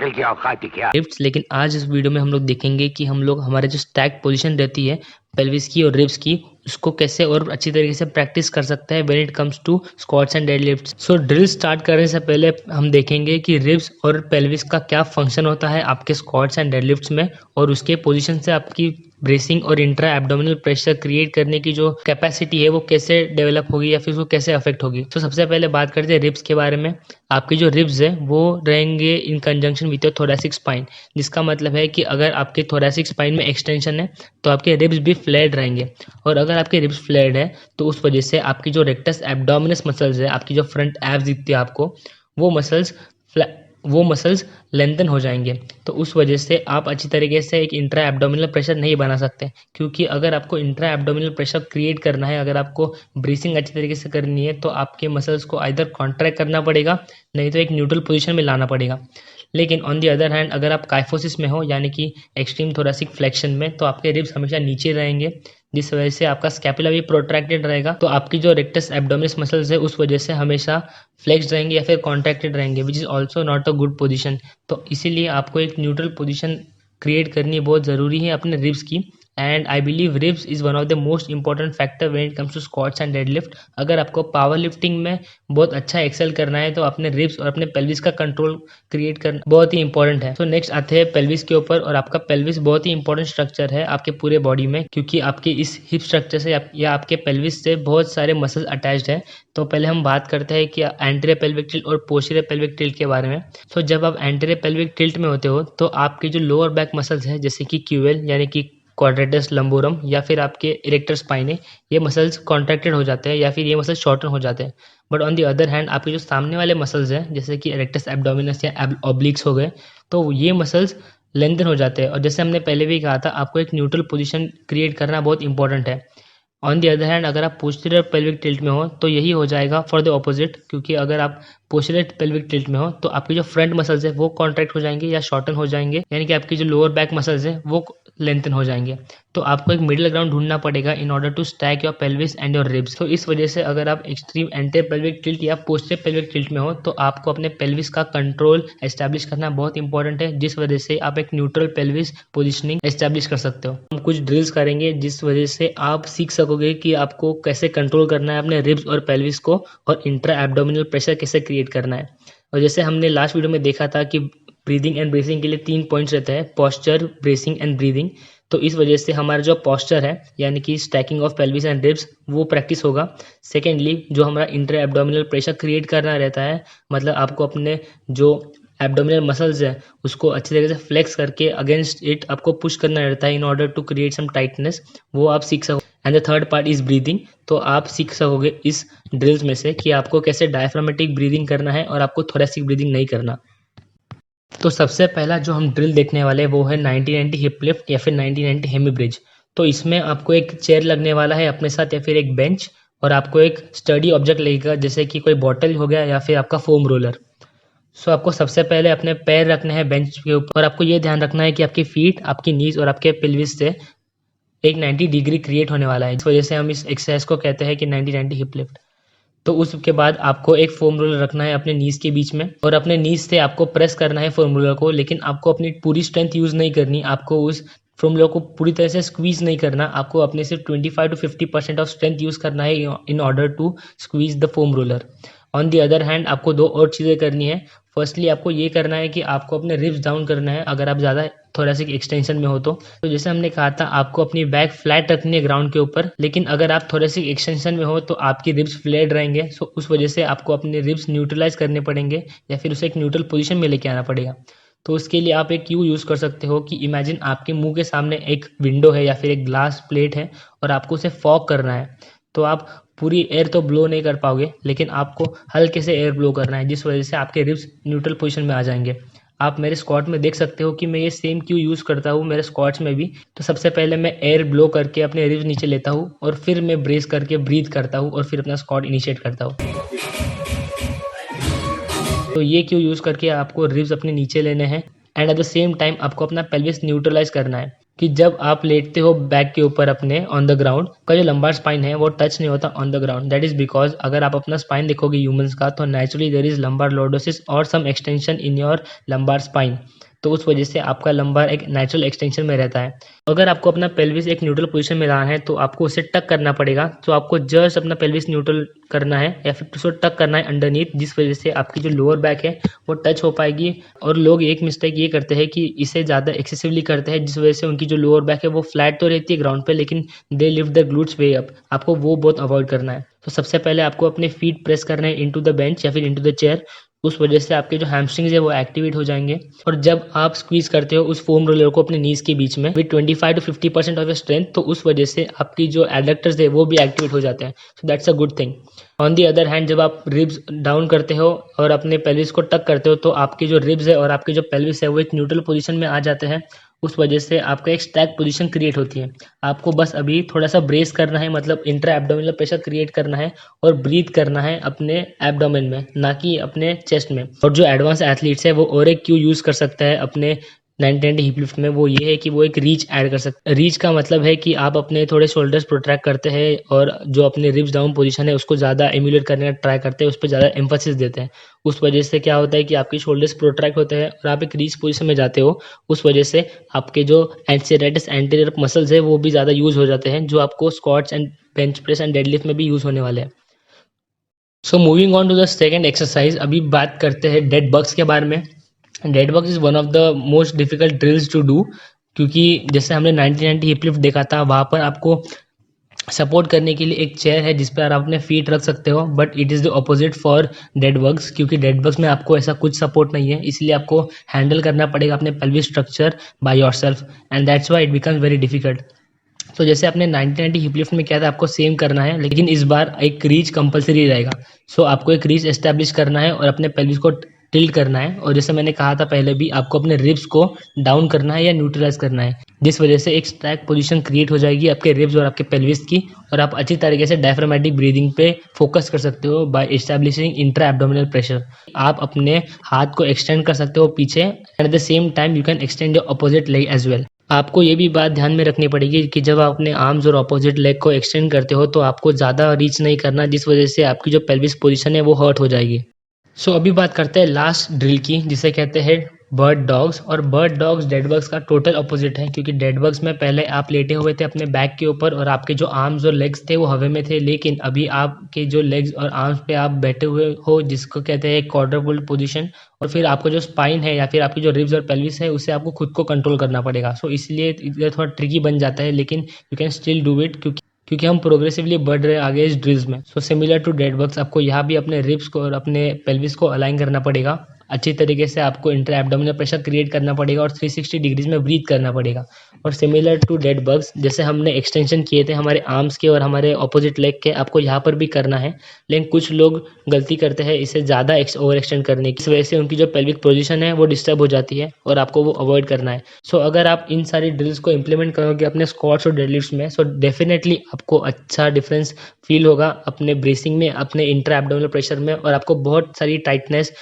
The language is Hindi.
की औकात ही क्या। लिफ्ट्स। लेकिन आज इस वीडियो में हम लोग देखेंगे कि हम लोग हमारे जो स्टैक पोजीशन रहती है पेल्विस की और रिब्स की, उसको कैसे और अच्छी तरीके से प्रैक्टिस कर सकते हैं when it comes to squats and deadlifts. So drill start करने से पहले हम देखेंगे कि रिब्स और पेल्विस का क्या फंक्शन होता है आपके स्क्वाट्स एंड डेडलिफ्ट्स में, और उसके पोजीशन से आपकी ब्रेसिंग और इंट्रा एब्डोमिनल प्रेशर क्रिएट करने की जो कैपेसिटी है वो कैसे डेवलप होगी या फिर उसको कैसे अफेक्ट होगी। तो सबसे पहले बात करते हैं रिब्स के बारे में। आपकी जो रिब्स है वो रहेंगे इन conjunction with your thoracic spine, जिसका मतलब है कि अगर आपके थोरैसिक स्पाइन में एक्सटेंशन है तो आपके रिब्स भी फ्लैट रहेंगे, और अगर आपके रिब्स फ्लैट है तो उस वजह से आपकी जो रेक्टस एब्डोमिनस मसल्स है, आपकी जो फ्रंट एब्स दिखती है आपको, वो मसल्स लेंथन हो जाएंगे। तो उस वजह से आप अच्छी तरीके से एक इंट्रा एब्डोमिनल प्रेशर नहीं बना सकते, क्योंकि अगर आपको इंट्रा एब्डोमिनल प्रेशर क्रिएट करना है, अगर आपको ब्रीसिंग अच्छी तरीके से करनी है, तो आपके मसल्स को आइदर कॉन्ट्रैक्ट करना पड़ेगा, नहीं तो एक न्यूट्रल पोजीशन में लाना पड़ेगा। लेकिन ऑन दी अदर हैंड अगर आप काइफोसिस में हो, यानी कि एक्सट्रीम थोरैसिक फ्लेक्शन में, तो आपके रिब्स हमेशा नीचे रहेंगे, जिस वजह से आपका स्कैपुला भी प्रोट्रैक्टेड रहेगा। तो आपकी जो रेक्टस एब्डोमिनस मसल्स है उस वजह से हमेशा फ्लेक्स रहेंगे या फिर कॉन्ट्रैक्टेड रहेंगे, which is also not a good position. तो इसीलिए आपको एक न्यूट्रल पोजिशन क्रिएट करनी बहुत ज़रूरी है अपने रिब्स की। And I believe ribs is one of the most important factor when it comes to squats and deadlift. अगर आपको पावर लिफ्टिंग में बहुत अच्छा एक्सेल करना है तो अपने रिब्स और अपने पेल्विस का कंट्रोल क्रिएट करना बहुत ही इंपॉर्टेंट है। तो नेक्स्ट आते हैं पेल्विस के ऊपर, और आपका पेल्विस बहुत ही इंपॉर्टेंट स्ट्रक्चर है आपके पूरे बॉडी में, क्योंकि आपके इस हिप स्ट्रक्चर से या आपके पेल्विस से बहुत सारे मसल्स अटैच्ड है। तो पहले हम बात करते हैं कि एंटीरियर पेल्विक टिल्ट और पोस्टीरियर पेल्विक टिल्ट के बारे में। तो जब आप एंटीरियर पेल्विक टिल्ट में होते हो तो आपके जो लोअर बैक मसल्स है, जैसे कि क्यूएल यानी कि क्वाड्रेटस लंबोरम या फिर आपके इरेक्टर स्पाइन है, ये मसल्स कॉन्ट्रैक्टेड हो जाते हैं या फिर ये मसल्स शॉर्टन हो जाते हैं। But on the other hand आपके जो सामने वाले मसल्स हैं, जैसे कि इरेक्टस एब्डोमिनस या ऑब्लिक्स हो गए, तो ये मसल्स लेंथन हो जाते हैं। और जैसे हमने पहले भी कहा था, आपको एक न्यूट्रल पोजीशन क्रिएट करना बहुत इंपॉर्टेंट है। ऑन दी अदर हैंड अगर आप पोस्टीरियर पेल्विक टिल्ट में हो तो यही हो जाएगा फॉर द ऑपोजिट, क्योंकि अगर आप पोस्टीरियर पेल्विक टिल्ट में हो तो आपकी जो फ्रंट मसल्स है वो कॉन्ट्रैक्ट हो जाएंगे या शॉर्टन हो जाएंगे, यानी कि आपकी जो लोअर बैक मसल्स है वो लेंथन हो जाएंगे। तो आपको एक मिडिल ग्राउंड ढूंढना पड़ेगा in order to stack your pelvis and your ribs. तो इस वजह से अगर आप एक्सट्रीम एंटीरियर पेल्विक टिल्ट या पोस्टीरियर पेल्विक टिल्ट में हो तो आपको अपने पेल्विस का कंट्रोल एस्टैब्लिश करना बहुत इंपॉर्टेंट है, जिस वजह से आप एक न्यूट्रल पेल्विस पोजिशनिंग एस्टैब्लिश कर सकते हो। हम कुछ ड्रिल्स करेंगे जिस वजह से आप सीख सकोगे कि आपको कैसे कंट्रोल करना है अपने रिब्स और पेल्विस को, और इंट्रा एब्डोमिनल प्रेशर कैसे क्रिएट करना है। और जैसे हमने लास्ट वीडियो में देखा था कि ब्रीदिंग एंड ब्रेसिंग के लिए 3 पॉइंट्स रहते हैं, पॉस्चर, ब्रेसिंग एंड ब्रीदिंग। तो इस वजह से हमारा जो पॉस्चर है, यानी कि stacking of pelvis and ribs, वो प्रैक्टिस होगा। सेकेंडली जो हमारा इंट्रा एब्डोमिनल प्रेशर क्रिएट करना रहता है, मतलब आपको अपने जो एब्डोमिनल मसल्स है उसको अच्छी तरीके से फ्लेक्स करके अगेंस्ट इट आपको पुश करना रहता है in order to create some tightness, वो आप सीख सको। And the third part is breathing. तो आप सीख सकोगे इस ड्रिल्स में से कि आपको कैसे डायफ्रामेटिक ब्रीदिंग करना है और आपको थोरैसिक ब्रीदिंग नहीं करना। तो सबसे पहला जो हम ड्रिल देखने वाले हैं वो है 1990 हिप लिफ्ट या फिर 1990 हेमी ब्रिज। तो इसमें आपको एक चेयर लगने वाला है अपने साथ या फिर एक बेंच, और आपको एक स्टडी ऑब्जेक्ट लगेगा, जैसे कि कोई बॉटल हो गया या फिर आपका फोम रोलर। सो आपको सबसे पहले अपने पैर रखने हैं बेंच के ऊपर, और आपको ये ध्यान रखना है कि आपकी फीट, आपकी नीज और आपके पेल्विस से एक 90 डिग्री क्रिएट होने वाला है। इस वजह से हम इस एक्सरसाइज को कहते हैं कि 90-90 हिप लिफ्ट। तो उसके बाद आपको एक फोम रोलर रखना है अपने नीज के बीच में, और अपने नीज से आपको प्रेस करना है फोम रोलर को, लेकिन आपको अपनी पूरी स्ट्रेंथ यूज नहीं करनी। आपको उस फोम रोलर को पूरी तरह से स्क्वीज नहीं करना, आपको अपने से 25 to 50% ऑफ स्ट्रेंथ यूज करना है in order to squeeze the foam roller. On the other hand आपको 2 और चीज़ें करनी है। फर्स्टली आपको ये करना है कि आपको अपने रिब्स डाउन करना है अगर आप ज़्यादा थोरैसिक एक्सटेंशन में हो तो जैसे हमने कहा था आपको अपनी बैक फ्लैट रखनी है ग्राउंड के ऊपर, लेकिन अगर आप थोरैसिक एक्सटेंशन में हो तो आपकी रिब्स फ्लैट रहेंगे। सो उस वजह से आपको अपने रिब्स न्यूट्रलाइज करने पड़ेंगे या फिर उसे एक न्यूट्रल पोजीशन में लेके आना पड़ेगा। तो उसके लिए आप एक क्यू यूज़ कर सकते हो कि इमेजिन आपके मुंह के सामने एक विंडो है या फिर एक ग्लास प्लेट है और आपको उसे फॉग करना है। तो आप पूरी एयर तो ब्लो नहीं कर पाओगे, लेकिन आपको हल्के से एयर ब्लो करना है, जिस वजह से आपके रिब्स न्यूट्रल पोजीशन में आ जाएंगे। आप मेरे स्क्वाट में देख सकते हो कि मैं ये सेम क्यू यूज़ करता हूँ मेरे स्क्वाट्स में भी। तो सबसे पहले मैं एयर ब्लो करके अपने रिब्स नीचे लेता हूँ, और फिर मैं ब्रेस करके ब्रीथ करता हूँ, और फिर अपना स्क्वाट इनिशिएट करता हूँ। तो ये क्यू यूज़ करके आपको रिब्स अपने नीचे लेने हैं, and at the same time आपको अपना पेल्विस न्यूट्रलाइज करना है। कि जब आप लेटते हो बैक के ऊपर अपने ऑन द ग्राउंड, का जो लंबार स्पाइन है वो टच नहीं होता on the ground. That is because अगर आप अपना स्पाइन देखोगे ह्यूमंस का, तो naturally there is lumbar lordosis और some extension in your lumbar spine. तो उस वजह से आपका लंबार एक नेचुरल एक्सटेंशन में रहता है। अगर आपको अपना पेल्विस एक न्यूट्रल पोजीशन में लाना है तो आपको उसे टक करना पड़ेगा। तो आपको जस्ट अपना पेल्विस न्यूट्रल करना है या फिर उसको टक करना है अंडरनीथ, जिस वजह से आपकी जो लोअर बैक है वो टच हो पाएगी। और लोग एक मिस्टेक ये करते हैं कि इसे ज़्यादा एक्सेसिवली करते हैं, जिस वजह से उनकी जो लोअर बैक है वो फ्लैट तो रहती है ग्राउंड पे, लेकिन they lift the glutes way up. आपको वो बहुत अवॉइड करना है। तो सबसे पहले आपको अपने फीट प्रेस करना है इनटू द बेंच या फिर इनटू द चेयर। उस वजह से आपके जो हैमस्ट्रिंग्स है वो एक्टिवेट हो जाएंगे। और जब आप स्क्वीज करते हो उस फोम रोलर को अपने नीज के बीच में with 25 to 50% of your strength, तो उस वजह से आपकी जो एडक्टर्स है वो भी एक्टिवेट हो जाते हैं। So that's a good thing. On the other hand, जब आप रिब्स डाउन करते हो और अपने पेल्विस को टक करते हो, तो आपकी जो रिब्स है और आपकी जो पेल्विस है वो एक न्यूट्रल पोजीशन में आ जाते हैं। उस वजह से आपका एक स्टैक पोजीशन क्रिएट होती है। आपको बस अभी थोड़ा सा ब्रेस करना है, मतलब इंट्रा एब्डोमिनल प्रेशर क्रिएट करना है और ब्रीथ करना है अपने एब्डोमेन में, ना कि अपने चेस्ट में। और जो एडवांस एथलीट्स है वो और एक क्यू यूज कर सकता है अपने 90 हिप लिफ्ट में, वो ये है कि वो एक रीच ऐड कर सकते हैं। रीच का मतलब है कि आप अपने थोड़े शोल्डर्स प्रोट्रैक्ट करते हैं और जो अपने रिब्स डाउन पोजीशन है उसको ज़्यादा एम्यूलेट करने का ट्राई करते हैं, उस पर ज़्यादा एम्फोसिस देते हैं। उस वजह से क्या होता है कि आपके शोल्डर्स प्रोट्रैक्ट होते हैं और आप एक रीच पोजीशन में जाते हो। उस वजह से आपके जो एंसेराइटिस एंटीरियर मसल्स है वो भी ज़्यादा यूज हो जाते हैं, जो आपको squats and bench press and deadlift में भी यूज होने वाले हैं। So moving on to the second exercise, अभी बात करते हैं डेड बग्स के बारे में। Dead bugs is one of the most difficult drills to do, क्योंकि जैसे हमने 1990 हिप लिफ्ट देखा था, वहाँ पर आपको सपोर्ट करने के लिए एक चेयर है जिस पर आप अपने फीट रख सकते हो, but it is the opposite for dead bugs, क्योंकि डेड बग्स में आपको ऐसा कुछ सपोर्ट नहीं है, इसलिए आपको हैंडल करना पड़ेगा अपने pelvic structure by yourself, and that's why it becomes very difficult. तो जैसे आपने 1990 हिप लिफ्ट में किया था, आपको सेम करना है, लेकिन इस बार एक रीच कंपलसरी रहेगा। सो आपको एक रीच एस्टेब्लिश करना है और अपने पेल्विस को टिल्ट करना है। और जैसे मैंने कहा था पहले भी, आपको अपने रिब्स को डाउन करना है या न्यूट्रलाइज करना है, जिस वजह से एक स्टैक पोजीशन क्रिएट हो जाएगी आपके रिब्स और आपके पेल्विस की, और आप अच्छी तरीके से डायफ्रामेटिक ब्रीदिंग पे फोकस कर सकते हो by establishing intra abdominal pressure. आप अपने हाथ को एक्सटेंड कर सकते हो पीछे, and at the same time you can extend your opposite leg as well. आपको ये भी बात ध्यान में रखनी पड़ेगी कि जब आप अपने आर्म्स और अपोजिट लेग को एक्सटेंड करते हो तो आपको ज़्यादा रीच नहीं करना, जिस वजह से आपकी जो पेल्विस पोजीशन है वो हर्ट हो जाएगी। सो अभी बात करते हैं लास्ट ड्रिल की, जिसे कहते हैं बर्ड डॉग्स। और बर्ड डॉग्स डेड बग्स का टोटल अपोजिट है, क्योंकि डेड बग्स में पहले आप लेटे हुए थे अपने बैक के ऊपर और आपके जो आर्म्स और लेग्स थे वो हवा में थे, लेकिन अभी आपके जो लेग्स और आर्म्स पे आप बैठे हुए हो, जिसको कहते हैं क्वाड्रपल पोजीशन। और फिर आपका जो स्पाइन है या फिर आपकी जो रिब्स और पेल्विस है उसे आपको खुद को कंट्रोल करना पड़ेगा। सो इसलिए ये थोड़ा ट्रिकी बन जाता है, लेकिन you can still do it, क्योंकि हम प्रोग्रेसिवली बढ़ रहे हैं आगे इस ड्रिल्स में। So similar to dead bugs, आपको यहाँ भी अपने रिब्स को और अपने पेल्विस को अलाइन करना पड़ेगा अच्छी तरीके से। आपको इंट्रा एब्डोमिनल प्रेशर क्रिएट करना पड़ेगा और 360 डिग्रीज में ब्रीथ करना पड़ेगा। और सिमिलर टू डेड बग्स, जैसे हमने एक्सटेंशन किए थे हमारे आर्म्स के और हमारे ऑपोजिट लेग के, आपको यहाँ पर भी करना है। लेकिन कुछ लोग गलती करते हैं इसे ज़्यादा ओवर एक्सटेंड करने की, इस वजह से उनकी जो पेल्विक पोजीशन है वो डिस्टर्ब हो जाती है और आपको वो अवॉइड करना है। सो अगर आप इन सारी ड्रिल्स को इंप्लीमेंट करोगे अपने स्क्वाट्स और डेडलिफ्ट्स में, सो डेफिनेटली आपको अच्छा डिफरेंस फील होगा अपने ब्रेसिंग में, अपने इंट्रा एब्डोमिनल प्रेशर में, और आपको बहुत सारी टाइटनेस